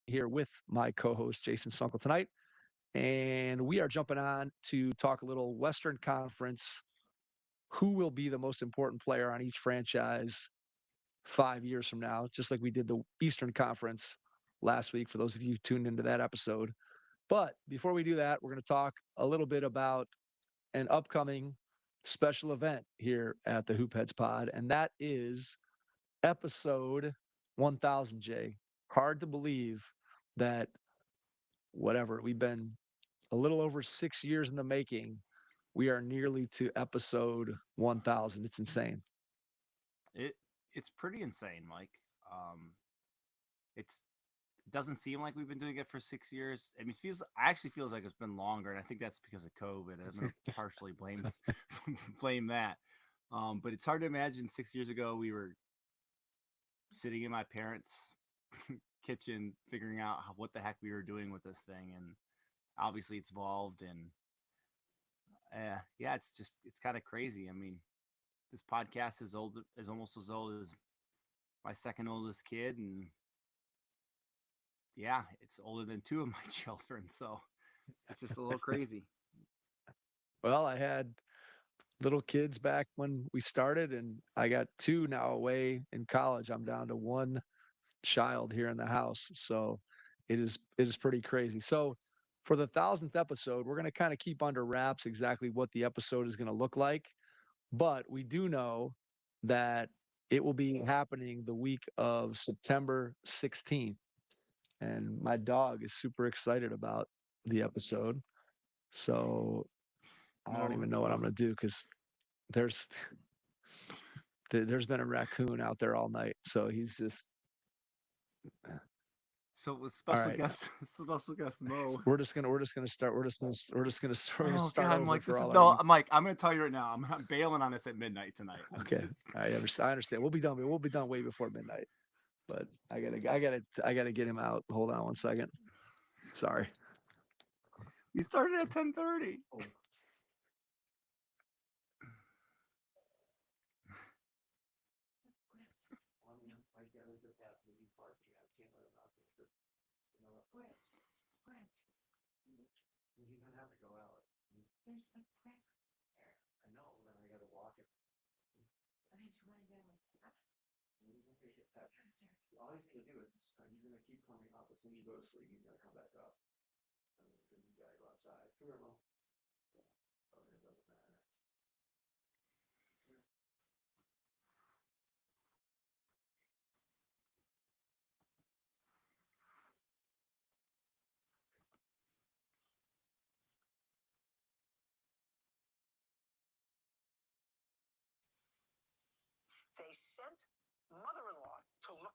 here with my co-host Jason Sunkel tonight, and we are jumping on to talk a little Western Conference. Who will be the most important player on each franchise 5 years from now? Just like we did the Eastern Conference last week. For those of you who tuned into that episode, but before we do that, we're going to talk a little bit about an upcoming special event here at the Hoopheads Pod, and that is episode 1000. Jay, hard to believe that whatever we've been a little over 6 years in the making. We are nearly to episode 1000. It's insane. It it's pretty insane, Mike. It's it doesn't seem like we've been doing it for 6 years. I mean, it feels I actually feels like it's been longer, and I think that's because of COVID. I'm gonna partially blame blame that. But it's hard to imagine 6 years ago we were sitting in my parents' kitchen figuring out what the heck we were doing with this thing, and obviously it's evolved, and yeah, it's kind of crazy. I mean, this podcast is almost as old as my second oldest kid, and yeah, it's older than two of my children. So it's just a little crazy. Well, I had little kids back when we started, and I got two now away in college. I'm down to one child here in the house. So it is pretty crazy. So for the 1000th episode, we're going to kind of keep under wraps exactly what the episode is going to look like. But we do know that it will be happening the week of September 16th. And my dog is super excited about the episode. So I don't Mo, even know what I'm going to do because there's there's been a raccoon out there all night. So he's just so with all special right. guest special guest Mo. We're just gonna start. We're gonna Oh start God, over Mike, for this is all our no, you. Mike. I'm gonna tell you right now. I'm bailing on this at midnight tonight. I'm Okay, just I understand. We'll be done. We'll be done way before midnight. But I gotta get him out. Hold on one second. Sorry. we started at 10:30. All he's gonna do is he's gonna keep coming up. As soon as you go to sleep, he's gonna come back up. Because he's gotta go outside. Come here, Mo. Oh, it doesn't matter. They sent mother-in-law to look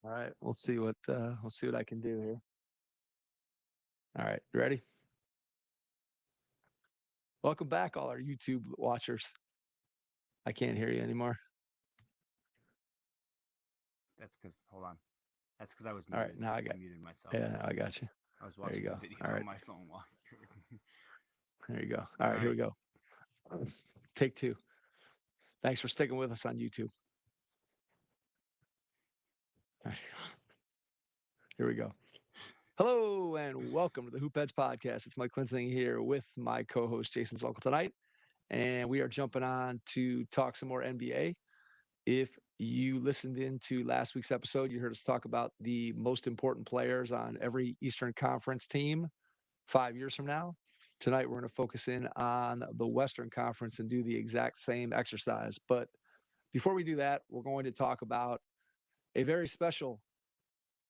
All right, we'll see what I can do here. All right, you ready? Welcome back, all our YouTube watchers. I can't hear you anymore. That's because hold on. That's because I was All muted. right, now I got. muted myself. Yeah, now I got you. I was There you watching go. a video All right. on my phone while. There you go. All right, here we go. Take two. Thanks for sticking with us on YouTube. All right. Here we go. Hello and welcome to the Hoop Heads Podcast. It's Mike Klinzing here with my co-host Jason Zolkle tonight, and we are jumping on to talk some more NBA. If you listened into last week's episode, you heard us talk about the most important players on every Eastern Conference team 5 years from now. Tonight, we're going to focus in on the Western Conference and do the exact same exercise. But before we do that, we're going to talk about a very special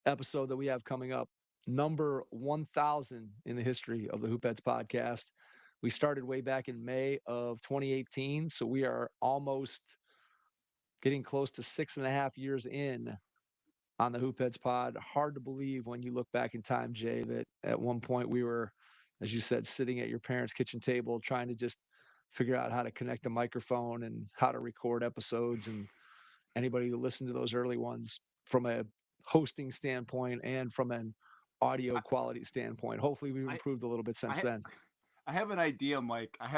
episode that we have coming up, number 1,000 in the history of the Hoopheads podcast. We started way back in May of 2018, so we are almost getting close to 6.5 years in on the Hoopheads pod. Hard to believe when you look back in time, Jay, that at one point we were, as you said, sitting at your parents' kitchen table trying to just figure out how to connect a microphone and how to record episodes. And anybody who listened to those early ones from a hosting standpoint and from an audio quality standpoint, hopefully we've improved a little bit since then. I have an idea, Mike. A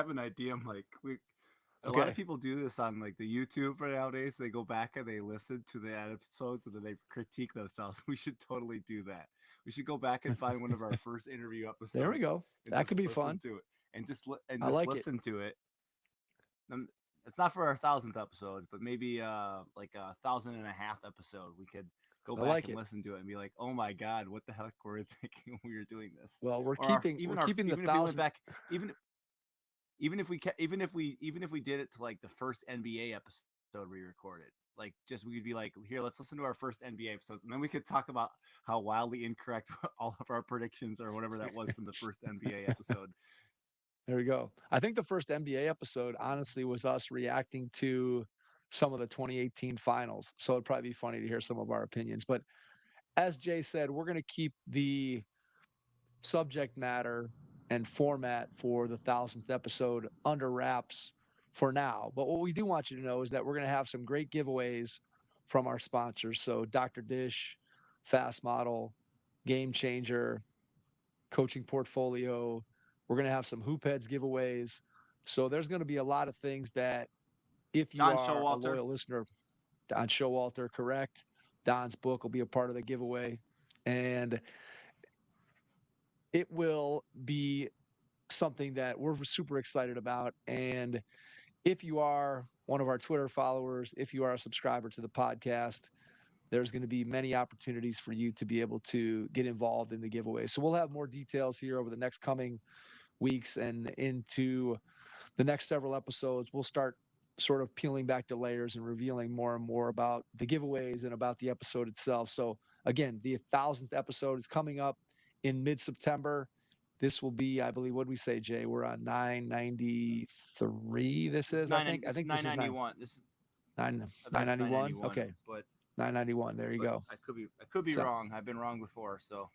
lot of people do this on like the YouTube for nowadays. They go back and they listen to the episodes and then they critique themselves. We should totally do that. We should go back and find one of our first interview episodes. There we go. That could be fun. To it and just listen to it. It's not for our 1,000th episode, but maybe like 1,500 episode. We could go back and listen to it and be like, "Oh my God, what the heck were we thinking when we were doing this?" Well, we're keeping the 1,000 even if we did it to like the first NBA episode we recorded, like just we'd be like, here, let's listen to our first NBA episodes, and then we could talk about how wildly incorrect all of our predictions or whatever that was from the first NBA episode. There we go. I think the first NBA episode, honestly, was us reacting to some of the 2018 finals. So it'd probably be funny to hear some of our opinions. But as Jay said, we're going to keep the subject matter and format for the 1,000th episode under wraps for now. But what we do want you to know is that we're going to have some great giveaways from our sponsors. So Dr. Dish, Fast Model, Game Changer, Coaching Portfolio. We're going to have some Hoop Heads giveaways. So there's going to be a lot of things that if you Don are Showalter. a loyal listener, Don Showalter, correct. Don's book will be a part of the giveaway. And it will be something that we're super excited about. And if you are one of our Twitter followers, if you are a subscriber to the podcast, there's going to be many opportunities for you to be able to get involved in the giveaway. So we'll have more details here over the next coming weeks and into the next several episodes. We'll start sort of peeling back the layers and revealing more and more about the giveaways and about the episode itself. So again, the 1,000th episode is coming up in mid-September. This will be, I believe, what did we say, Jay? We're on 993. This is, I think. I think this is 991. This is 991. Okay, but 991. There you go. I could be wrong. I've been wrong before, so.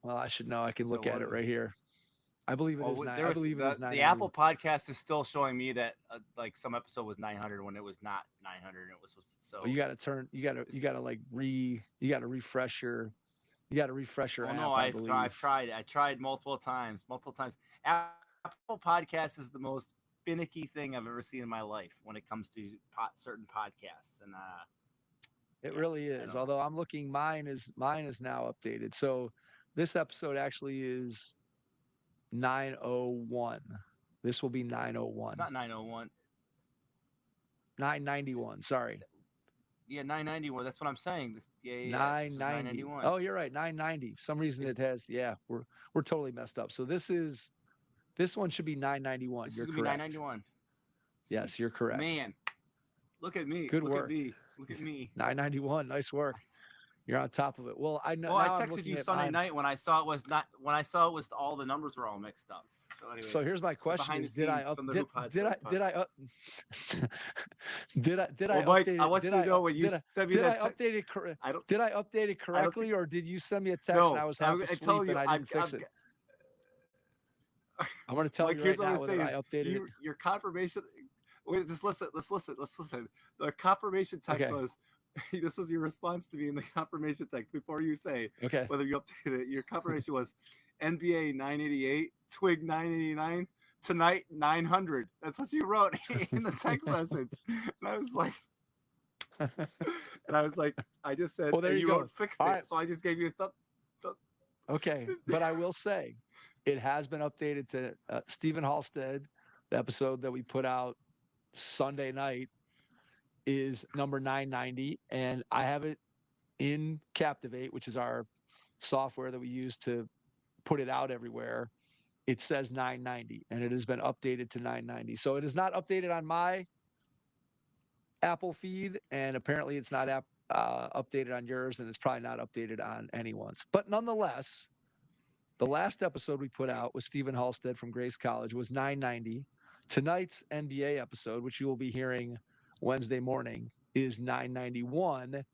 Well, I should know. I can look at it right here. I believe it is 9. I believe it is 9. The Apple podcast is still showing me that like some episode was 900 when it was not 900. It was so. Well, you got to refresh your. You got to refresh your app. No, I've tried. I tried multiple times. Apple Podcasts is the most finicky thing I've ever seen in my life when it comes to certain podcasts, and it really is. Although I'm looking, mine is now updated. So this episode actually is 901. This will be 901. It's not 901. 991. Sorry. Yeah, 991. That's what I'm saying. 990. Oh, you're right. 990. For some reason it has. Yeah, we're totally messed up. So this one should be 991. This you're is correct. 991. Yes, you're correct. Man, look at me. Good work. Look at me. 991. Nice work. You're on top of it. Well, I know. Well, I texted you Sunday night when I saw it was all the numbers were all mixed up. anyways, So here's my question: behind Is the scenes from the Hoop Pod did I Well, Mike, update I it? want Did you I to know when you did I send me did I that. update it? Cor- I don't. Did I update it I don't correctly, think. or did you send me a text and I No, was half I'm asleep telling and you, I didn't fix it? I'm going to tell Mike, you here's right what I'm now gonna say that I is updated it. your confirmation. Wait, just listen. Let's listen. The confirmation text Okay. was. This was your response to me in the confirmation text before you say Okay. whether you updated it. Your confirmation was NBA 988, Twig 989, tonight 900. That's what you wrote in the text message. And I was like, I just said, Well, there and you you go. wrote fixed All it. right. So I just gave you a thumb. Okay, but I will say it has been updated to Stephen Halstead. The episode that we put out Sunday night is number 990, and I have it in Captivate, which is our software that we use to put it out everywhere. It says 990, and it has been updated to 990. So it is not updated on my Apple feed, and apparently it's not updated on yours, and it's probably not updated on anyone's. But nonetheless, the last episode we put out with Stephen Halstead from Grace College was 990. Tonight's NBA episode, which you will be hearing Wednesday morning, is 991.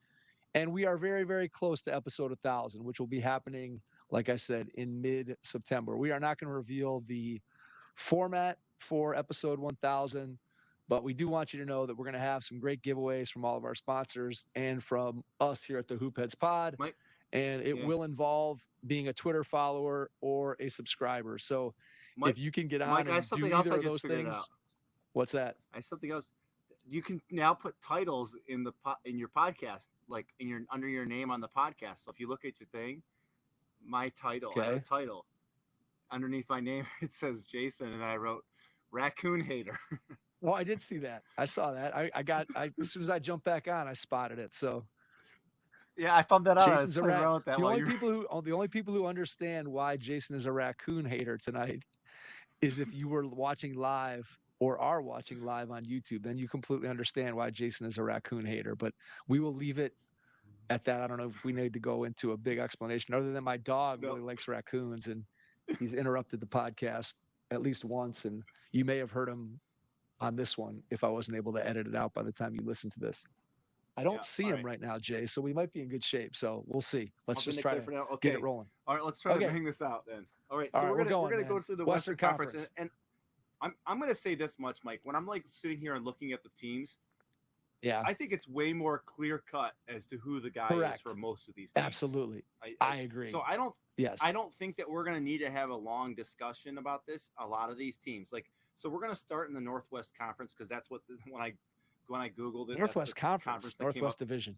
And we are very, very close to episode 1000, which will be happening, like I said, in mid-September. We are not going to reveal the format for episode 1000, but we do want you to know that we're going to have some great giveaways from all of our sponsors and from us here at the Hoopheads Pod. Mike, and it will involve being a Twitter follower or a subscriber. So Mike, if you can get on Mike, I have and do something else either I of just those figured things, out. what's that? I have something else. You can now put titles in your podcast, like under your name on the podcast. So if you look at your thing, my title, I have a title underneath my name. It says Jason, and I wrote Raccoon Hater. Well, I did see that. I saw that. As soon as I jumped back on, I spotted it. So yeah, I found that out. Jason's I was playing around with that. The only people who understand why Jason is a raccoon hater tonight is if you were watching live or are watching live on YouTube. Then you completely understand why Jason is a raccoon hater. But we will leave it at that. I don't know if we need to go into a big explanation other than my dog really likes raccoons, and he's interrupted the podcast at least once, and you may have heard him on this one if I wasn't able to edit it out by the time you listen to this. I don't see him right now, Jay, so we might be in good shape. So we'll see. Let's just try to get it rolling. All right, let's try to bang this out then. All right, so we're gonna go through the Western Conference. And I'm gonna say this much, Mike. When I'm like sitting here and looking at the teams, I think it's way more clear cut as to who the guy is for most of these teams. Absolutely. I agree. So I don't think that we're gonna need to have a long discussion about this. A lot of these teams, so we're gonna start in the Northwest Conference because that's what when I Googled it. Northwest Conference Northwest Division.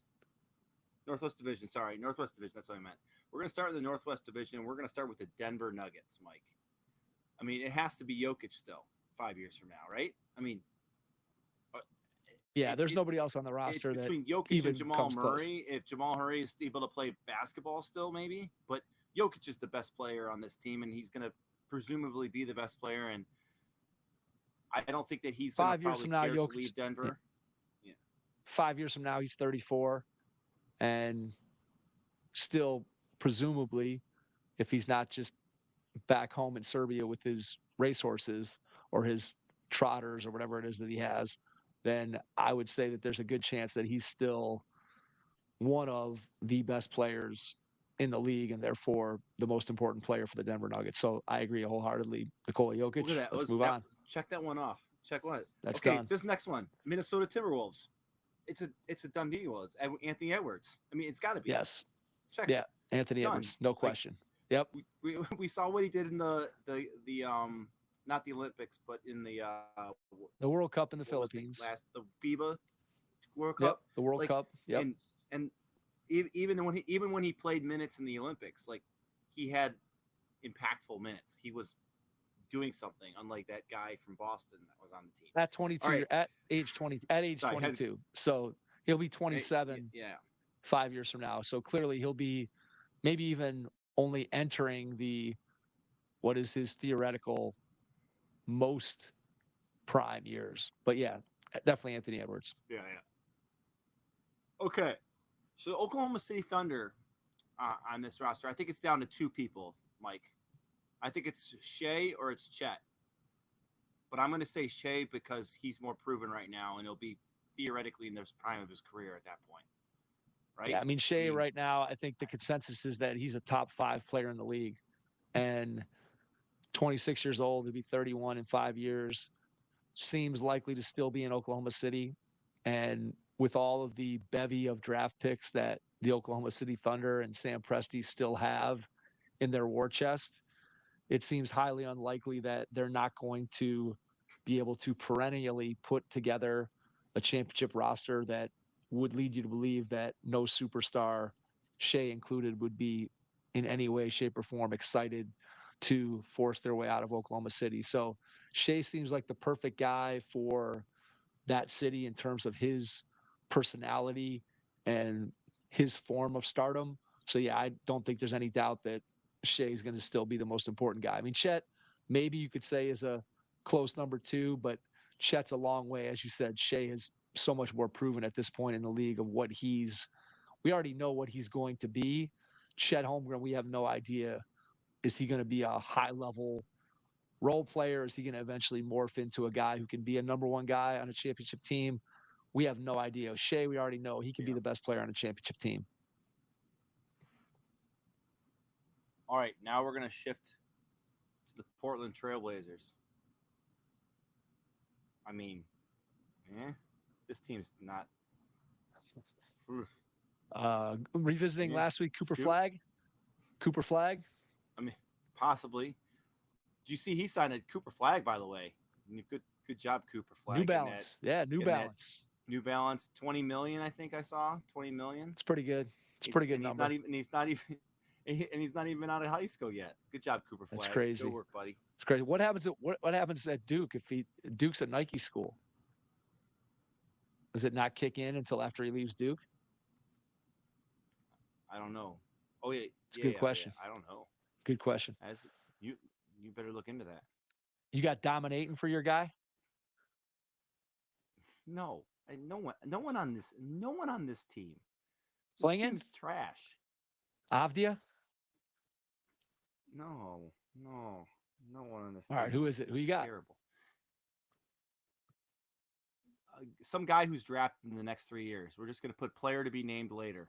Northwest Division. Sorry, Northwest Division. That's what I meant. We're gonna start in the Northwest Division. We're gonna start with the Denver Nuggets, Mike. I mean, it has to be Jokic still 5 years from now, right? I mean, there's nobody else on the roster that between Jokic and Jamal Murray. If Jamal Murray is able to play basketball still, maybe. But Jokic is the best player on this team, and he's gonna presumably be the best player. And I don't think that he's going to probably care to leave Denver. Yeah. 5 years from now, he's 34, and still, presumably, if he's not just back home in Serbia with his racehorses or his trotters or whatever it is that he has, then I would say that there's a good chance that he's still one of the best players in the league and therefore the most important player for the Denver Nuggets. So I agree wholeheartedly. Nikola Jokic. Look at that. Let's move on. Check that one off. Check what? That's done. This next one, Minnesota Timberwolves. It's a done deal. It's Anthony Edwards. I mean, it's got to be. Yes. Check. Yeah, Anthony Edwards. No question. Yep. We saw what he did in the not the Olympics, but in the World Cup in the Philippines. The FIBA World Cup. Yep, the World Cup. Yep. And even when he played minutes in the Olympics, he had impactful minutes. He was doing something, unlike that guy from Boston that was on the team. At 22, at age 22. So he'll be 27. 5 years from now. So clearly he'll be maybe even only entering what is his theoretical most prime years. But definitely Anthony Edwards. Yeah. Okay. So Oklahoma City Thunder on this roster, I think it's down to two people, Mike. I think it's Shea or it's Chet. But I'm going to say Shea because he's more proven right now, and he'll be theoretically in the prime of his career at that point, Yeah, right? I mean, I Shea mean, right now, I think the consensus is that he's a top 5 player in the league. And 26 years old, he'll be 31 in 5 years. Seems likely to still be in Oklahoma City. And with all of the bevy of draft picks that the Oklahoma City Thunder and Sam Presti still have in their war chest, it seems highly unlikely that they're not going to be able to perennially put together a championship roster that would lead you to believe that no superstar, Shea included, would be in any way, shape, or form excited to force their way out of Oklahoma City. So Shea seems like the perfect guy for that city in terms of his personality and his form of stardom. So yeah, I don't think there's any doubt that Shea is going to still be the most important guy. I mean, Chet, maybe you could say is a close number 2, but Chet's a long way. As you said, Shea is so much more proven at this point in the league of what we already know what he's going to be. Chet Holmgren, we have no idea. Is he going to be a high level role player? Is he going to eventually morph into a guy who can be a number 1 guy on a championship team? We have no idea. Shea, we already know he can be yeah. the best player on a championship team. All right, now we're going to shift to the Portland Trailblazers. I mean, this team's not. Revisiting Yeah. last week, Cooper Scoop. Flag. Cooper Flag. I mean, possibly. Did you see he signed a Cooper Flag, by the way? Good job, Cooper Flag. New Balance. Yeah, New Balance. New Balance, 20 million. I think I saw 20 million. It's pretty good. It's a pretty good number. He's not even out of high school yet. Good job, Cooper Flag. That's crazy. Good work, buddy. It's crazy. What happens at Duke if Duke's a Nike school? Does it not kick in until after he leaves Duke? I don't know. Oh yeah, It's a good question. Yeah. I don't know. Good question. As you better look into that. You got dominating for your guy? No, no one on this team. This Slinging? team's trash. Avdia? No one on this All team. right, who is it? Who you got? Terrible. Some guy who's drafted in the next 3 years. We're just going to put player to be named later.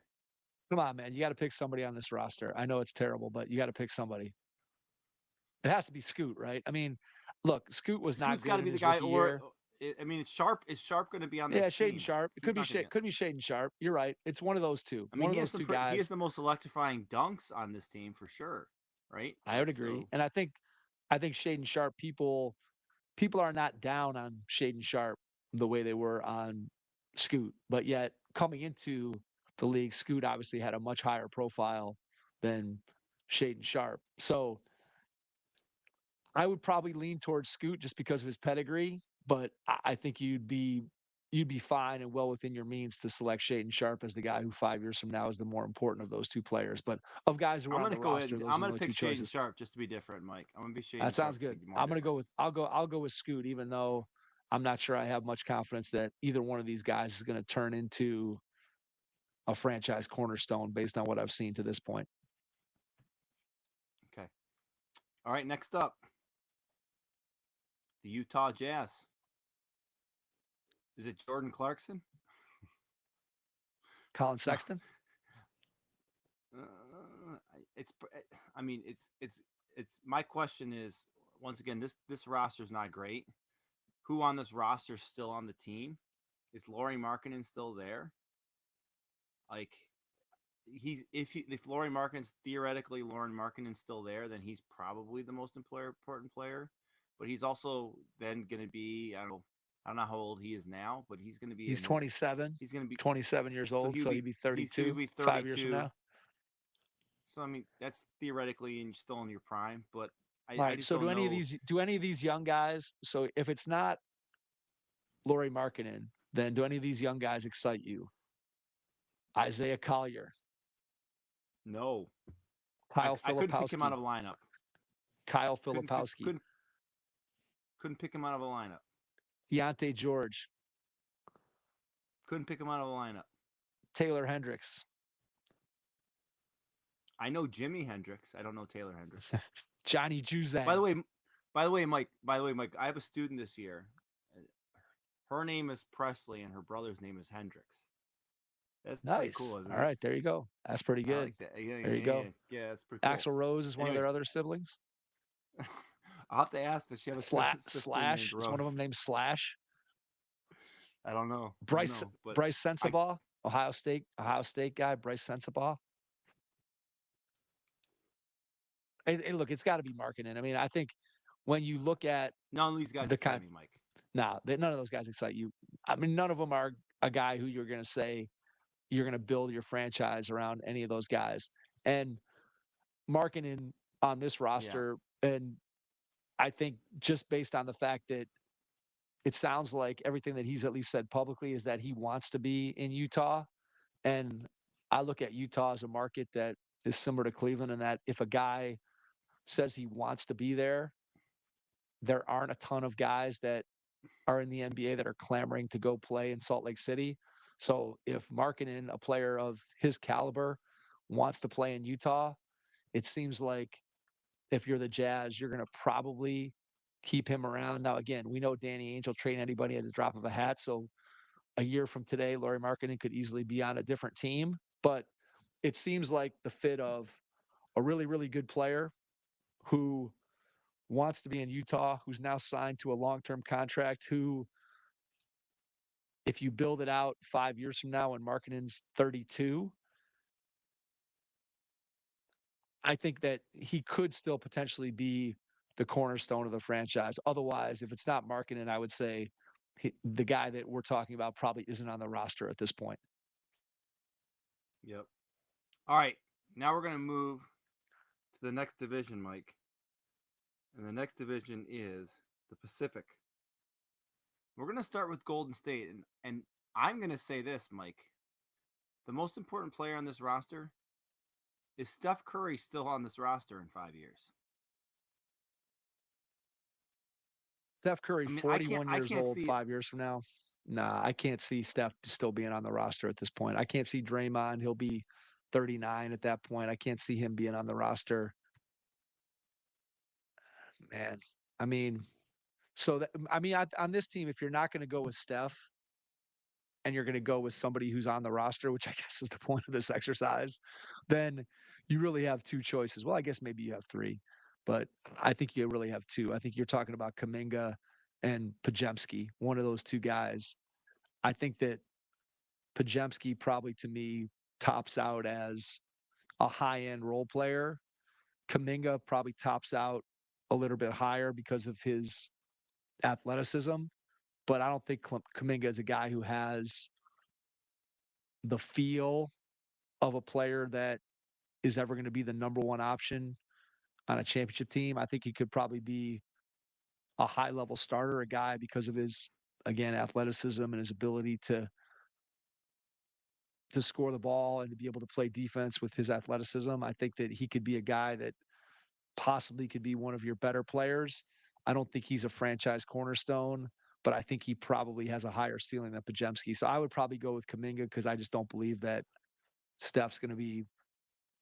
Come on, man. You got to pick somebody on this roster. I know it's terrible, but you got to pick somebody. It has to be Scoot, right? I mean, look, Scoot was not good. Got to be the guy, or I mean, it's Sharp. Is Sharp going to be on this team? Shaden Sharp. It could be Shaden Sharp. You're right. It's one of those two. I mean, one of those two guys. He has the most electrifying dunks on this team for sure, right? I would agree, and I think Shaden Sharp. People are not down on Shaden Sharp the way they were on Scoot, but yet coming into the league, Scoot obviously had a much higher profile than Shaden Sharp. So I would probably lean towards Scoot just because of his pedigree, but I think you'd be fine and well within your means to select Shaden Sharp as the guy who 5 years from now is the more important of those two players. But of guys who are on the roster, I'm going to pick Shaden Sharp just to be different, Mike. I'm going to be Shaden Sharp. That sounds good. I'm going to go with I'll go with Scoot, even though I'm not sure I have much confidence that either one of these guys is going to turn into a franchise cornerstone based on what I've seen to this point. Okay. All right, next up, the Utah Jazz. Is it Jordan Clarkson? Colin Sexton? It's my question is, once again, this roster's not great. Who on this roster is still on the team? Is Lauri Markkanen still there? Like, if Lauri Markkanen's theoretically Lauri Markkanen's still there, then he's probably the most important player. But he's also then going to be, I don't know how old he is now, but he's going to be. He's 27. He's going to be 27 years old, so he'd be 32. He'd be 32 5 years from now. So I mean, that's theoretically still in your prime, but I just don't know. Do any of these young guys? So if it's not Lauri Markkanen, then do any of these young guys excite you? Isaiah Collier. No. Kyle Filipowski. I couldn't pick him out of a lineup. Kyle Filipowski. Couldn't pick him out of a lineup. Deontay George. Couldn't pick him out of a lineup. Taylor Hendricks. I know Jimi Hendrix. I don't know Taylor Hendricks. Johnny Juzang. By the way, Mike. I have a student this year. uh, Her name is Presley, and her brother's name is Hendrix. That's pretty Nice. cool, isn't All it? right, there you go. That's pretty I good. like that. Yeah, There you go. that's pretty cool. Axl Rose is one of Anyways, their other siblings. I'll have to ask. Does she have a sister named Slash is one of Rose? them named Slash. I don't know. Bryce But Bryce Sensabaugh, Ohio State guy, Bryce Sensabaugh. And look, it's got to be marketing. I mean, I think when you look at none of these guys the excite me, Mike. none of those guys excite you. I mean, none of them are a guy who you're going to say you're going to build your franchise around any of those guys. And marketing on this roster, and I think just based on the fact that it sounds like everything that he's at least said publicly is that he wants to be in Utah. And I look at Utah as a market that is similar to Cleveland in that if a guy says he wants to be there, there aren't a ton of guys that are in the NBA that are clamoring to go play in Salt Lake City. So if Markkanen, a player of his caliber, wants to play in Utah, it seems like if you're the Jazz, you're going to probably keep him around. Now, again, we know Danny Ainge will train anybody at the drop of a hat. So a year from today, Lauri Markkanen could easily be on a different team. But it seems like the fit of a really, really good player who wants to be in Utah, who's now signed to a long-term contract, who, if you build it out 5 years from now when Markkanen's 32, I think that he could still potentially be the cornerstone of the franchise. Otherwise, if it's not Markkanen, I would say the guy that we're talking about probably isn't on the roster at this point. Yep. All right. Now we're going to move to the next division, Mike. And the next division is the Pacific. We're going to start with Golden State. And I'm going to say this, Mike. The most important player on this roster is Steph Curry still on this roster in 5 years? Steph Curry, 41 years old, see 5 years from now. Nah, I can't see Steph still being on the roster at this point. I can't see Draymond. He'll be 39 at that point. I can't see him being on the roster. Man, I mean, on this team, if you're not going to go with Steph and you're going to go with somebody who's on the roster, which I guess is the point of this exercise, then you really have two choices. Well, I guess maybe you have three, but I think you really have two. I think you're talking about Kuminga and Podziemski, one of those two guys. I think that Podziemski probably, to me, tops out as a high-end role player. Kuminga probably tops out a little bit higher because of his athleticism, but I don't think Kuminga is a guy who has the feel of a player that is ever going to be the number one option on a championship team. I think he could probably be a high-level starter, a guy because of his, again, athleticism and his ability to score the ball and to be able to play defense with his athleticism. I think that he could be a guy that possibly could be one of your better players. I don't think he's a franchise cornerstone, but I think he probably has a higher ceiling than Podziemski. So I would probably go with Kuminga because I just don't believe that Steph's going to be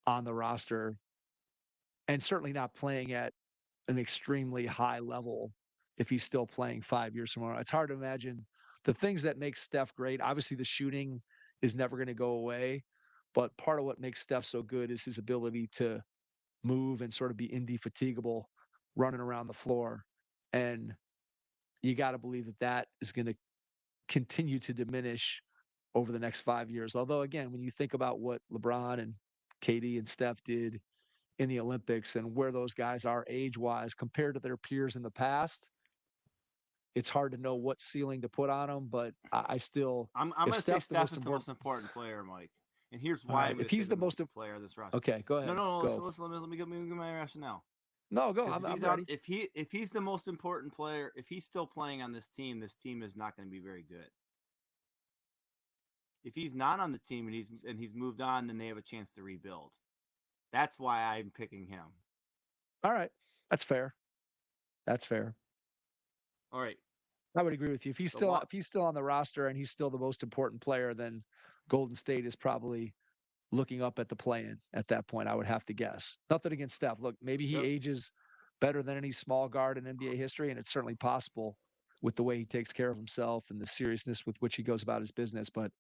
on the roster and certainly not playing at an extremely high level if he's still playing 5 years from now. It's hard to imagine the things that make Steph great. Obviously, the shooting is never going to go away, but part of what makes Steph so good is his ability to move and sort of be indefatigable running around the floor. And you got to believe that that is going to continue to diminish over the next 5 years. Although, again, when you think about what LeBron and KD and Steph did in the Olympics and where those guys are age-wise compared to their peers in the past, it's hard to know what ceiling to put on them. But I still, I'm if going to say Steph's Steph is the most important player, Mike. And here's all why right, I'm going if to say he's the the most most player of this roster. okay, go ahead. No. Go. Listen, let me give my rationale. No, go. Because I'm ready. if he's the most important player, if he's still playing on this team is not going to be very good. If he's not on the team and he's moved on, then they have a chance to rebuild. That's why I'm picking him. All right, that's fair. That's fair. All right. I would agree with you. If he's still on the roster and he's still the most important player, then Golden State is probably looking up at the play-in at that point. I would have to guess. Nothing against Steph. Look, maybe he ages better than any small guard in NBA history, and it's certainly possible with the way he takes care of himself and the seriousness with which he goes about his business. But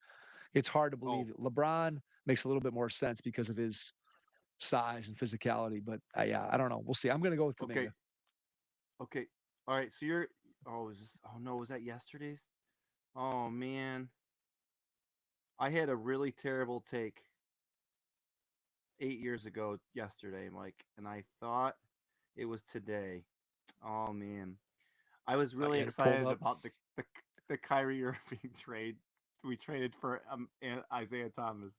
it's hard to Oh, believe it. LeBron makes a little bit more sense because of his size and physicality. But yeah, I don't know. We'll see. I'm going to go with okay, Kaminga. okay, all right. So you're. Oh, is this? Oh no, was that yesterday's? Oh man, I had a really terrible take 8 years ago yesterday, Mike, and I thought it was today. Oh man, I was Oh, really you had it pulled excited up. about the Kyrie Irving trade. We traded for Isaiah Thomas.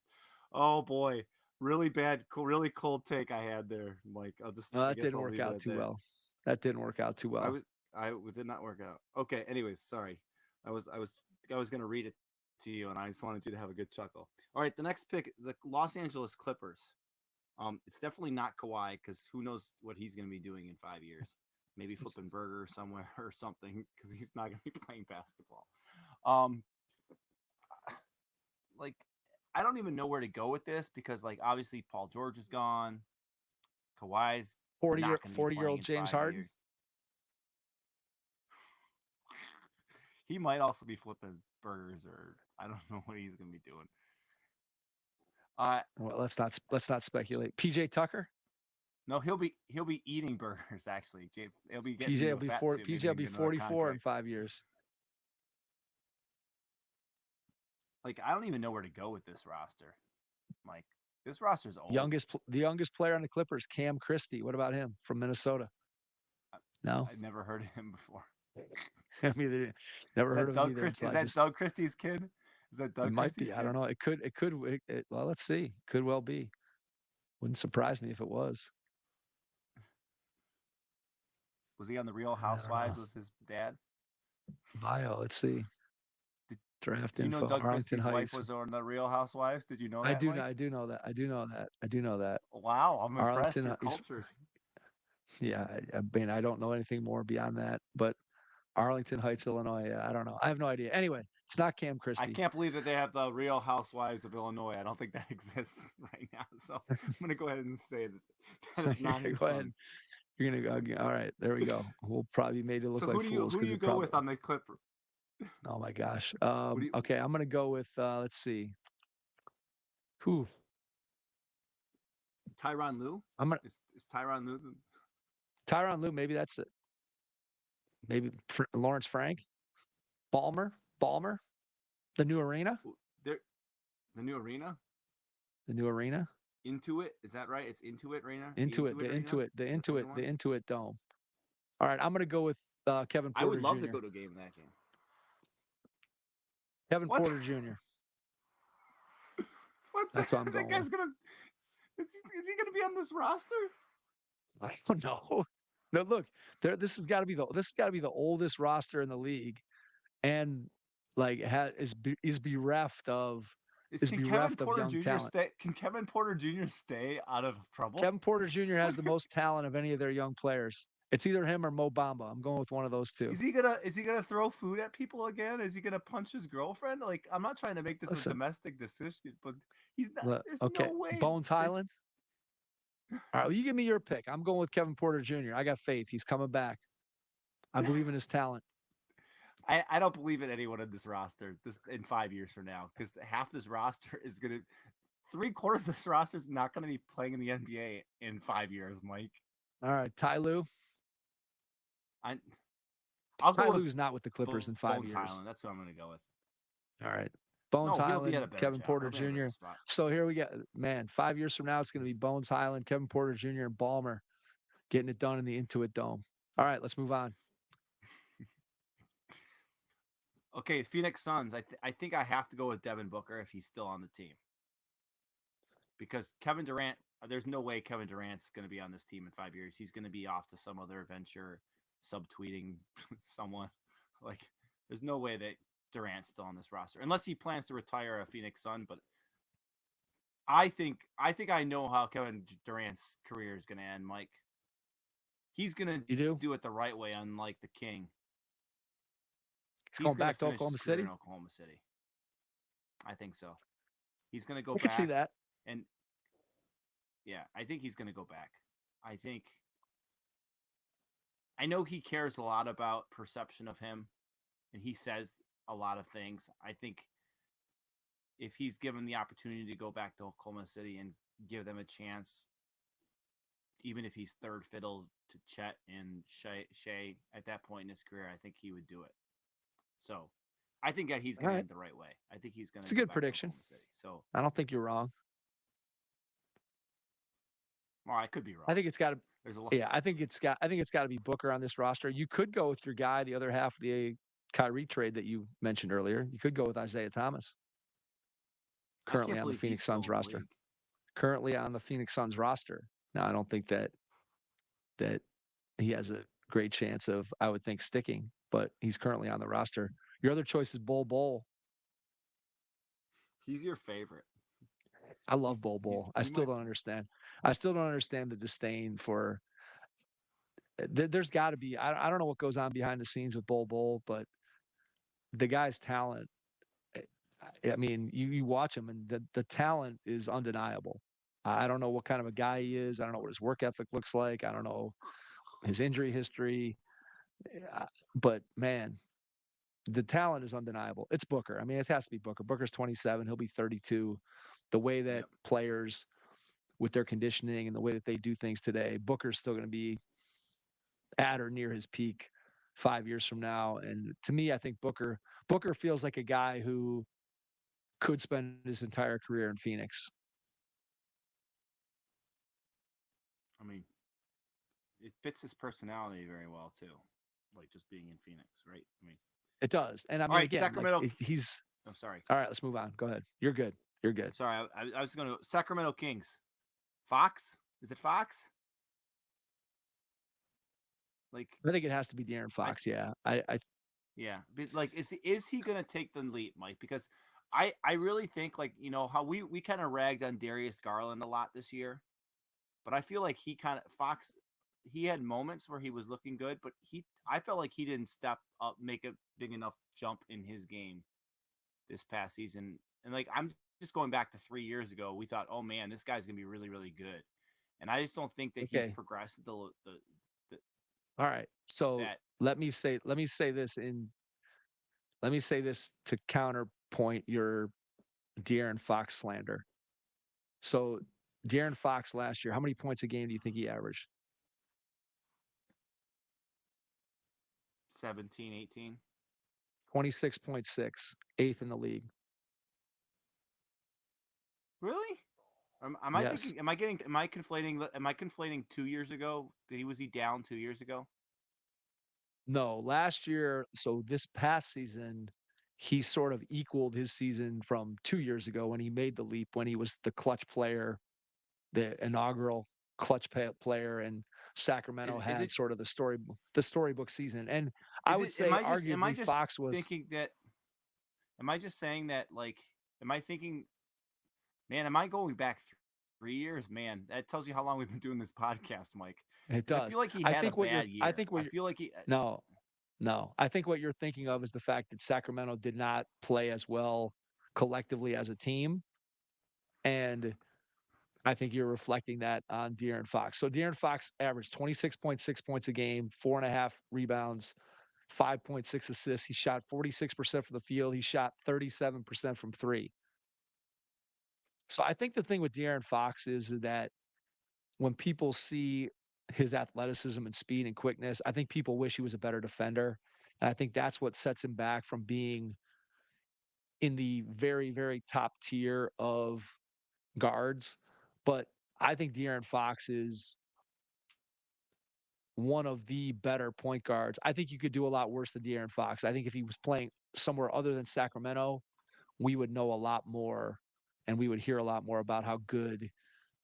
Oh boy, really bad, really cold take I had there, Mike. No, I that guess didn't I'll work leave it out at too that. well. That didn't work out too I well. was it did not work out. Okay, anyways, sorry. I was I was I was gonna read it to you, and I just wanted you to have a good chuckle. All right, the next pick, the Los Angeles Clippers. It's definitely not Kawhi because who knows what he's going to be doing in 5 years? Maybe flipping burger somewhere or something because he's not going to be playing basketball. Um, like I don't even know where to go with this because like obviously Paul George is gone. Kawhi's 40 year not going to be 40-year-old playing in James 5 years. Harden. He might also be flipping burgers or I don't know what he's going to be doing. Well, let's not speculate. PJ Tucker. No, he'll be eating burgers actually. He'll be getting PJ into will a be fat suit. Maybe PJ he will can be get another 44 in contract. 5 years. Like I don't even know where to go with this roster. Like this roster's old. The youngest player on the Clippers, Cam Christie. What about him from Minnesota? No, I've never heard of him before. I mean, never heard of him either. Is that Doug Christie's kid? Is that It Doug might Christie's be. I kid? don't know. Well, let's see. Could well be. Wouldn't surprise me if it was. Was he on the Real I don't know. Housewives with his dad? Bio. Let's see. Did, Draft did you know info. Doug Arlington Christie's wife Heights. was on the Real Housewives? Did you know I that, do know. Mike? I do know that. I do know that. I do know that. Wow, I'm impressed. Arlington. Your culture. Yeah. I mean, I don't know anything more beyond that. But Arlington Heights, Illinois. I don't know. I have no idea. Anyway, it's not Cam I Christie. can't believe that they have the Real Housewives of Illinois. I don't think that exists right now. So I'm gonna go ahead and say that is not his Go son. ahead. You're gonna go. All right, there we go. We'll probably made it look So like fools who do because you it go probably. with on the Clipper? Oh my gosh. What do you, Okay, I'm gonna go with. Let's see. Who? Tyronn Lue? I'm gonna Is Tyronn Lue? Tyronn Lue. Maybe that's it. Maybe Lawrence Frank, Balmer, the new arena, There, the new arena. the new arena. Intuit, is that right? It's Intuit arena. Intuit, the Arena? Intuit, the Is that the Intuit, new the one? Intuit Dome. All right, I'm gonna go with Kevin I Porter would love Jr. to go to a game in that game. Kevin What? Porter Jr. What? That's what I'm That going guy's with. gonna. Is he gonna be on this roster? I don't know. No, look, this has got to be the oldest roster in the league, and like is bereft of Can Kevin Porter young Jr. talent. stay? Can Kevin Porter Jr. stay out of trouble? Kevin Porter Jr. has the most talent of any of their young players. It's either him or Mo Bamba. I'm going with one of those two. Is he gonna throw food at people again? Is he gonna punch his girlfriend? Like I'm not trying to make this a Listen, domestic decision, but he's not. There's okay, no way. Bones Highland. All right, well, you give me your pick. I'm going with Kevin Porter Jr. I got faith. He's coming back. I believe in his talent. I don't believe in anyone in this roster this in 5 years from now because half this roster is gonna 3/4 of this roster is not gonna be playing in the NBA in 5 years, Mike. All right, Ty Lue. I'll Ty go with Lue's not with the Clippers in 5 Bones years. Highland. That's what I'm gonna go with. All right. Bones No, he'll be at a Highland, better Kevin job. Porter He'll be at a better Jr. spot. So here we go. Man, 5 years from now, it's going to be Bones Highland, Kevin Porter Jr., and Balmer getting it done in the Intuit Dome. All right, let's move on. Okay, Phoenix Suns. I think I have to go with Devin Booker if he's still on the team. Because Kevin Durant, there's no way Kevin Durant's going to be on this team in 5 years. He's going to be off to some other venture, subtweeting someone. Like, there's no way that Durant's still on this roster unless he plans to retire a Phoenix Sun. But I think I know how Kevin Durant's career is going to end, Mike. He's going to do it the right way, unlike the King. He's going back to Oklahoma City? In Oklahoma City. I think so. He's going to go back. I can see that. And yeah, I think he's going to go back. I think I know he cares a lot about perception of him, and he says a lot of things. I think if he's given the opportunity to go back to Oklahoma City and give them a chance, even if he's third fiddle to Chet and Shea at that point in his career, I think he would do it. So I think that he's All going to right. end the right way. I think he's going It's to a go good back to prediction. Oklahoma City. So, I don't think you're wrong. well, I could be wrong. I think it's got to. There's a lot. Yeah, I think it's got to be Booker on this roster. You could go with your guy, the other half of the Kyrie trade that you mentioned earlier. You could go with Isaiah Thomas, I currently can't on the believe he's Phoenix still Suns in the roster. league. Currently on the Phoenix Suns roster. Now, I don't think that he has a great chance of, I would think, sticking, but he's currently on the roster. Your other choice is Bol Bol. He's your favorite. I love Bol Bol. I he still might. don't understand. I still don't understand the disdain for. There's got to be. I don't know what goes on behind the scenes with Bol Bol, but the guy's talent. eh, I mean, you watch him, and the talent is undeniable. I don't know what kind of a guy he is. I don't know what his work ethic looks like. I don't know his injury history. uh, But man, the talent is undeniable. It's Booker. I mean, it has to be Booker. Booker's 27. He'll be 32. The way that Yep. players with their conditioning and the way that they do things today, Booker's still going to be at or near his peak 5 years from now. And to me, I think Booker feels like a guy who could spend his entire career in Phoenix. I mean, it fits his personality very well too, like just being in Phoenix, right? I mean, It does. And I all mean, right, again, like Sacramento. he's I'm sorry. all right. Let's move on. Go ahead. You're good. You're good. Sorry, I was going to Sacramento Kings. Fox? Is it Fox? Like, I think it has to be De'Aaron Fox. Yeah. I yeah, but like, is he going to take the leap, Mike? Because I really think, like, you know how we kind of ragged on Darius Garland a lot this year, but I feel like he kind of Fox. He had moments where he was looking good, but I felt like he didn't step up, make a big enough jump in his game this past season. And like, I'm just going back to 3 years ago. We thought, oh man, this guy's gonna be really, really good. And I just don't think that he's okay. progressed the All right. So that. let me say this to counterpoint your De'Aaron Fox slander. So De'Aaron Fox last year, how many points a game do you think he averaged? 17, 18. 26.6, eighth in the league. Really? Am I Yes. thinking? Am I conflating 2 years ago? Was he down 2 years ago? No, last year, so this past season, he sort of equaled his season from 2 years ago when he made the leap, when he was the clutch player, the inaugural player, and Sacramento Is had it? sort of the storybook season. And I Is would it? Am say I just? Am I arguably just Fox was. thinking that? Am I just saying that? Like, am I thinking? Man, am I going back 3 years? Man, that tells you how long we've been doing this podcast, Mike. It Because I does. feel like he I had a think what you're. bad I year. think what I you're. feel like he. No, no. I think what you're thinking of is the fact that Sacramento did not play as well collectively as a team, and I think you're reflecting that on De'Aaron Fox. So De'Aaron Fox averaged 26.6 points a game, 4.5 rebounds, 5.6 assists. He shot 46% from the field. He shot 37% from three. So I think the thing with De'Aaron Fox is that when people see his athleticism and speed and quickness, I think people wish he was a better defender. And I think that's what sets him back from being in the very, very top tier of guards. But I think De'Aaron Fox is one of the better point guards. I think you could do a lot worse than De'Aaron Fox. I think if he was playing somewhere other than Sacramento, we would know a lot more and we would hear a lot more about how good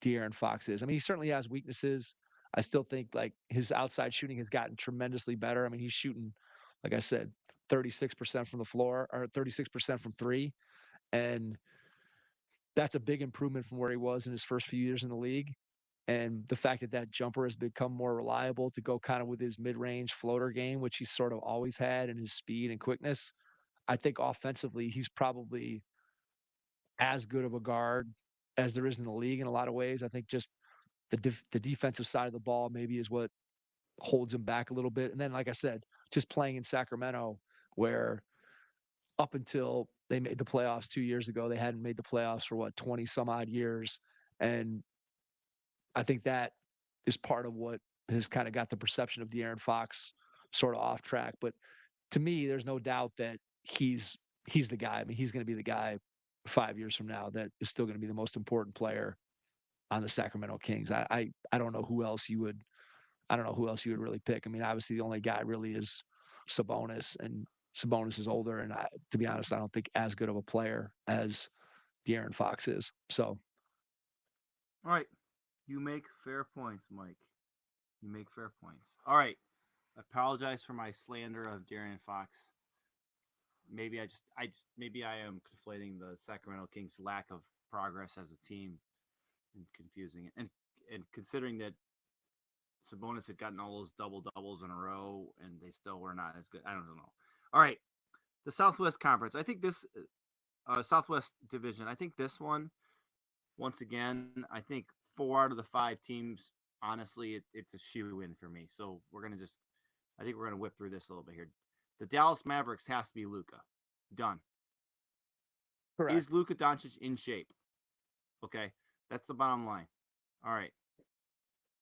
De'Aaron Fox is. I mean, he certainly has weaknesses. I still think like his outside shooting has gotten tremendously better. I mean, he's shooting, like I said, 36% from the floor or 36% from three. And that's a big improvement from where he was in his first few years in the league. And the fact that that jumper has become more reliable to go kind of with his mid-range floater game, which he's sort of always had, and his speed and quickness, I think offensively he's probably as good of a guard as there is in the league in a lot of ways. I think just the defensive side of the ball maybe is what holds him back a little bit. And then, like I said, just playing in Sacramento, where up until they made the playoffs 2 years ago, they hadn't made the playoffs for what 20 some odd years, and I think that is part of what has kind of got the perception of De'Aaron Fox sort of off track. But to me, there's no doubt that he's the guy. I mean, he's going to be the guy 5 years from now that is still going to be the most important player on the Sacramento Kings. I don't know who else you would I don't know who else you would really pick. I mean, obviously the only guy really is Sabonis, and Sabonis is older, and to be honest, I don't think as good of a player as De'Aaron Fox is. So All right. You make fair points, Mike. You make fair points. All right. I apologize for my slander of De'Aaron Fox. Maybe maybe I am conflating the Sacramento Kings' lack of progress as a team and confusing it. And considering that Sabonis had gotten all those double doubles in a row and they still were not as good. I don't know. All right. The Southwest Conference. I think this Southwest Division, I think this one, once again, I think 4 out of the 5 teams, honestly, it's a shoe in for me. So I think we're gonna whip through this a little bit here. The Dallas Mavericks has to be Luka. Done. correct. Is Luka Doncic in shape? Okay, that's the bottom line. All right.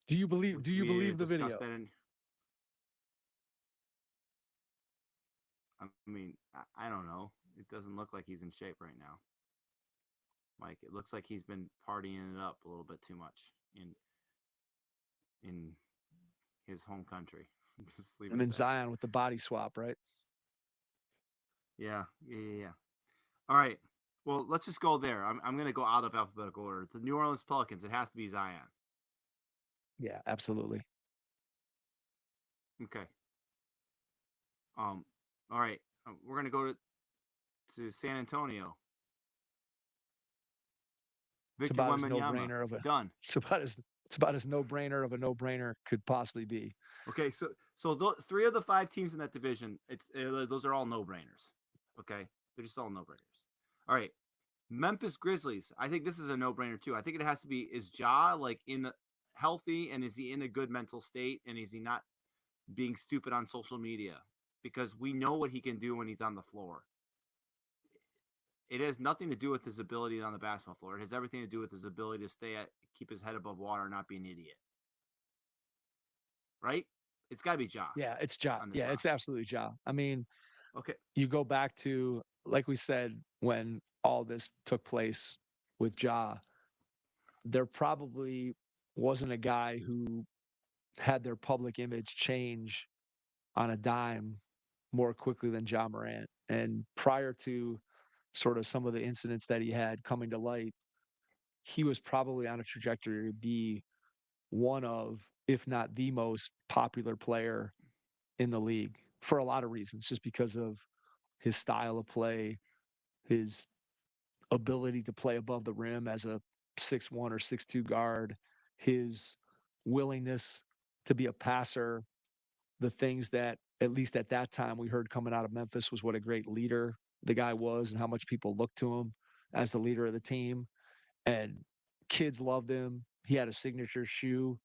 Do you believe the video? I mean, I don't know. It doesn't look like he's in shape right now, Mike. It looks like he's been partying it up a little bit too much in his home country. Just leave it And at then that. Zion with the body swap, right? Yeah. All right. Well, let's just go there. I'm going to go out of alphabetical order. The New Orleans Pelicans. It has to be Zion. Yeah, absolutely. Okay. All right. We're going to go to San Antonio. It's Victor about as Wembanyama. no-brainer of a Done. it's about as no-brainer of a no-brainer could possibly be. Okay, so 3 of the 5 teams in that division, those are all no-brainers. Okay, they're just all no-brainers. All right, Memphis Grizzlies. I think this is a no-brainer too. I think it has to be, is Ja like healthy, and is he in a good mental state, and is he not being stupid on social media? Because we know what he can do when he's on the floor. It has nothing to do with his ability on the basketball floor. It has everything to do with his ability to keep his head above water and not be an idiot. Right? It's got to be Ja. Yeah, it's Ja. Yeah, it's absolutely Ja. I mean, okay. You go back to, like we said, when all this took place with Ja, there probably wasn't a guy who had their public image change on a dime more quickly than Ja Morant. And prior to sort of some of the incidents that he had coming to light, he was probably on a trajectory to be one of, if not the most popular player in the league for a lot of reasons, just because of his style of play, his ability to play above the rim as a 6'1" or 6'2" guard, his willingness to be a passer, the things that, at least at that time, we heard coming out of Memphis was what a great leader the guy was and how much people looked to him as the leader of the team. And kids loved him. He had a signature shoe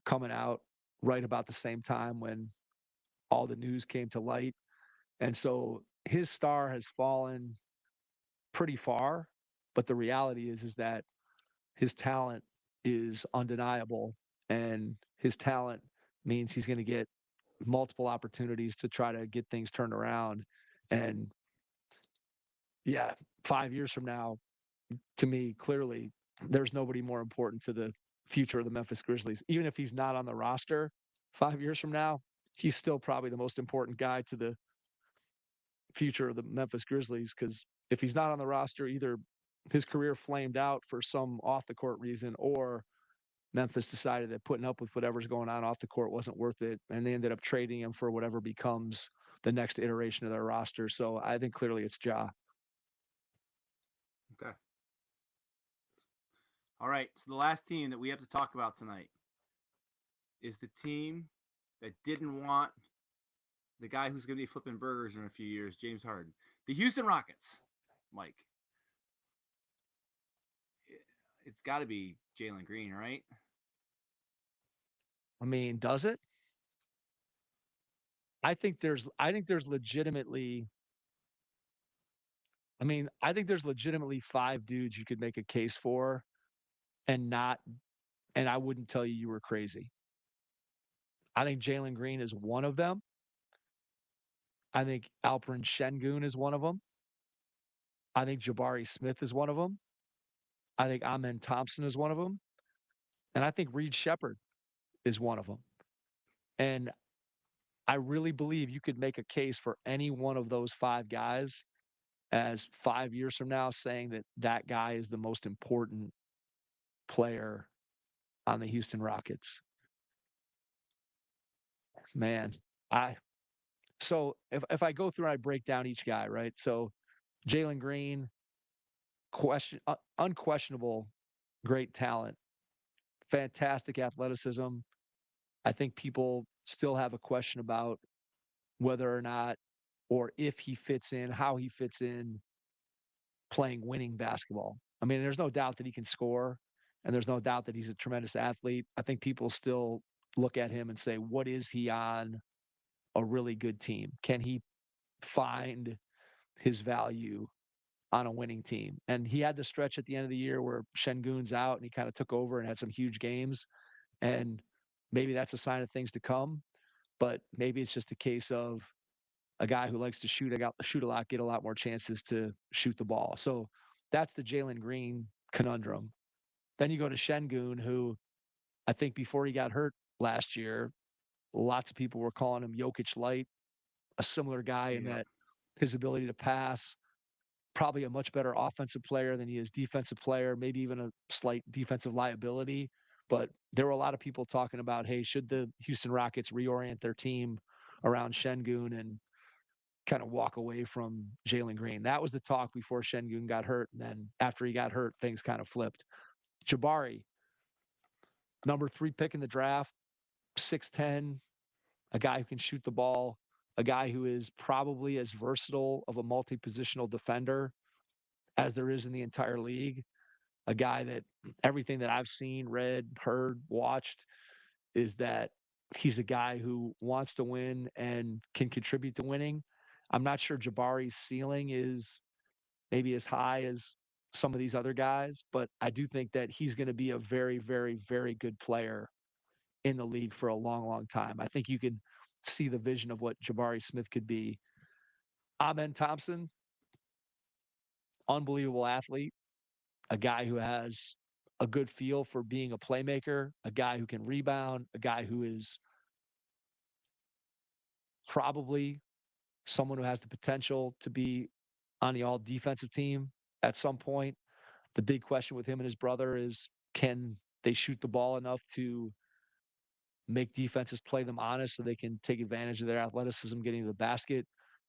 coming out right about the same time when all the news came to light. And so his star has fallen pretty far, but the reality is that his talent is undeniable, and his talent means he's going to get multiple opportunities to try to get things turned around. And yeah, 5 years from now, to me, clearly, there's nobody more important to the future of the Memphis Grizzlies. Even if he's not on the roster 5 years from now, he's still probably the most important guy to the future of the Memphis Grizzlies, because if he's not on the roster, either his career flamed out for some off the court reason, or Memphis decided that putting up with whatever's going on off the court wasn't worth it, and they ended up trading him for whatever becomes the next iteration of their roster. So I think clearly it's Ja. Okay. All right. So the last team that we have to talk about tonight is the team that didn't want the guy who's going to be flipping burgers in a few years, James Harden. The Houston Rockets, Mike. It's got to be Jalen Green, right? I mean, does it? I think there's legitimately I think there's legitimately 5 dudes you could make a case for and not and I wouldn't tell you you were crazy. I think Jalen Green is one of them. I think Alperen Şengün is one of them. I think Jabari Smith is one of them. I think Amen Thompson is one of them. And I think Reed Shepherd is one of them. And I really believe you could make a case for any one of those 5 guys as 5 years from now saying that that guy is the most important player on the Houston Rockets. Man, I so if I go through and I break down each guy, right? So Jalen Green, unquestionable great talent, fantastic athleticism. I think people still have a question about whether or not or if he fits in, how he fits in playing winning basketball. I mean, there's no doubt that he can score, and there's no doubt that he's a tremendous athlete. I think people still look at him and say, what is he on a really good team? Can he find his value on a winning team? And he had the stretch at the end of the year where Şengün's out and he kind of took over and had some huge games. And maybe that's a sign of things to come. But maybe it's just a case of a guy who likes to shoot a lot, get a lot more chances to shoot the ball. So that's the Jalen Green conundrum. Then you go to Şengün, who I think before he got hurt last year, lots of people were calling him Jokic light, a similar guy in Yeah. that his ability to pass, probably a much better offensive player than he is defensive player, maybe even a slight defensive liability. But there were a lot of people talking about, hey, should the Houston Rockets reorient their team around Şengün and kind of walk away from Jalen Green? That was the talk before Şengün got hurt. And then after he got hurt, things kind of flipped. Jabari, number 3 pick in the draft, 6'10", a guy who can shoot the ball, a guy who is probably as versatile of a multi-positional defender as there is in the entire league, a guy that everything that I've seen, read, heard, watched is that he's a guy who wants to win and can contribute to winning. I'm not sure Jabari's ceiling is maybe as high as some of these other guys, but I do think that he's going to be a very, very, very good player in the league for a long, long time. I think you can see the vision of what Jabari Smith could be. Amen Thompson, unbelievable athlete, a guy who has a good feel for being a playmaker, a guy who can rebound, a guy who is probably someone who has the potential to be on the all defensive team at some point. The big question with him and his brother is, can they shoot the ball enough to make defenses play them honest so they can take advantage of their athleticism getting to the basket?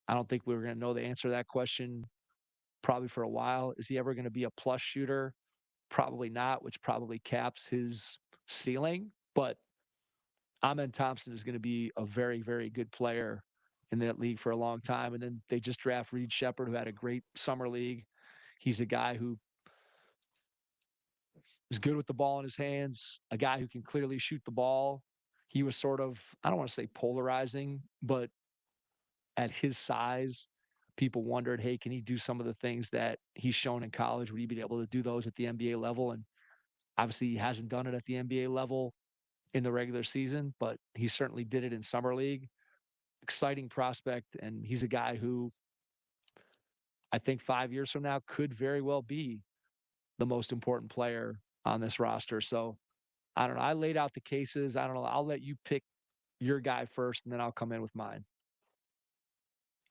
I don't think we were going to know the answer to that question probably for a while. Is he ever going to be a plus shooter? Probably not, which probably caps his ceiling. But Amen Thompson is going to be a very, very good player in that league for a long time. And then they just draft Reed Shepherd, who had a great summer league. He's a guy who is good with the ball in his hands, a guy who can clearly shoot the ball. He was sort of, I don't want to say polarizing, but at his size, people wondered, hey, can he do some of the things that he's shown in college? Would he be able to do those at the NBA level? And obviously, he hasn't done it at the NBA level in the regular season, but he certainly did it in summer league. Exciting prospect, and he's a guy who I think 5 years from now could very well be the most important player on this roster. So I don't know. I laid out the cases. I don't know. I'll let you pick your guy first, and then I'll come in with mine.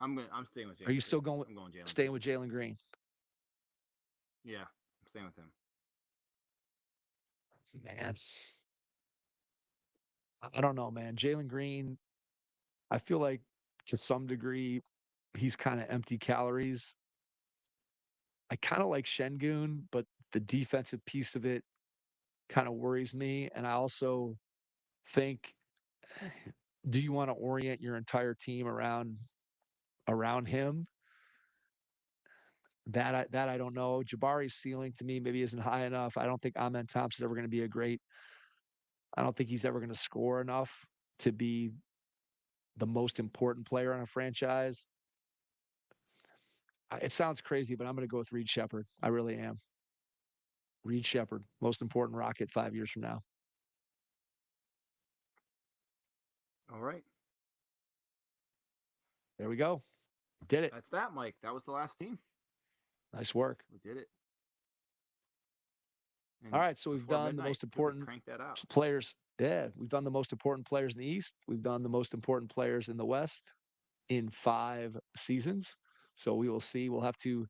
I'm staying with Jalen. Are you still going I'm going Jalen. staying with Jalen Green? Yeah, I'm staying with him. Man, I don't know, man. Jalen Green, I feel like to some degree he's kind of empty calories. I kind of like Şengün, but the defensive piece of it kind of worries me. And I also think, do you want to orient your entire team around him? That I don't know. Jabari's ceiling to me maybe isn't high enough. I don't think Amen Thompson's ever going to be a great. I don't think he's ever going to score enough to be the most important player on a franchise, it sounds crazy, but I'm going to go with Reed Shepherd. I really am. Reed Shepherd, most important Rocket 5 years from now. All right. There we go. Did it. That's that, Mike. That was the last team. Nice work. We did it. And all right, so we've before done the midnight, most could we important crank that out. players. Yeah, we've done the most important players in the East. We've done the most important players in the West in 5 seasons. So we will see. We'll have to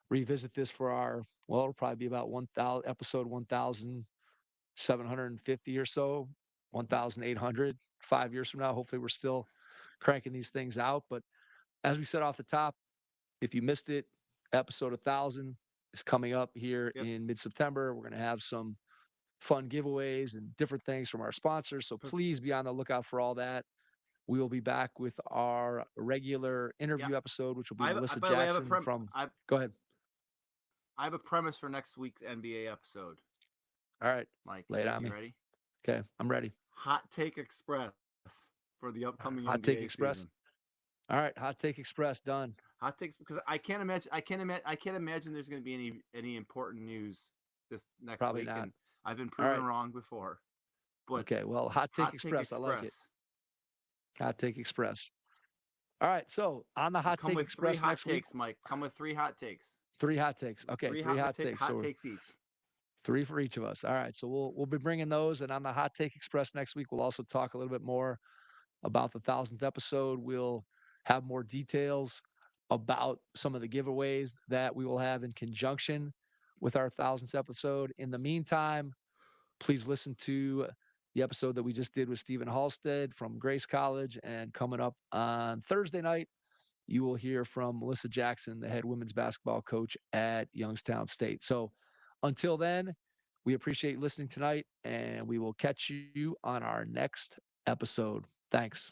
revisit this for our, well, it'll probably be about 1,000, episode 1,750 or so, 1,800, 5 years from now. Hopefully we're still cranking these things out. But as we said off the top, if you missed it, episode 1,000 is coming up here in mid-September. We're going to have some fun giveaways and different things from our sponsors. So please be on the lookout for all that. We will be back with our regular interview episode, which will be Melissa Jackson go ahead. I have a premise for next week's NBA episode. All right. Mike, lay it on me. Ready? Okay, I'm ready. Hot Take Express for the upcoming Hot NBA Take Express. season. All right, Hot Take Express done. Hot takes, because I can't imagine there's going to be any important news this next Probably week. not. And I've been proven wrong before. But okay, well, Hot Take Express, I like it. Hot Take Express. All right, so on the Hot Take Express next week, Mike. Come with 3 hot takes. 3 hot takes. Okay, 3 hot takes. Hot takes each. 3 for each of us. All right, so we'll be bringing those, and on the Hot Take Express next week, we'll also talk a little bit more about the 1,000th episode. We'll have more details about some of the giveaways that we will have in conjunction with our 1,000th episode. In the meantime, please listen to the episode that we just did with Stephen Halstead from Grace College. And coming up on Thursday night, you will hear from Melissa Jackson, the head women's basketball coach at Youngstown State. So until then, we appreciate listening tonight, and we will catch you on our next episode. Thanks.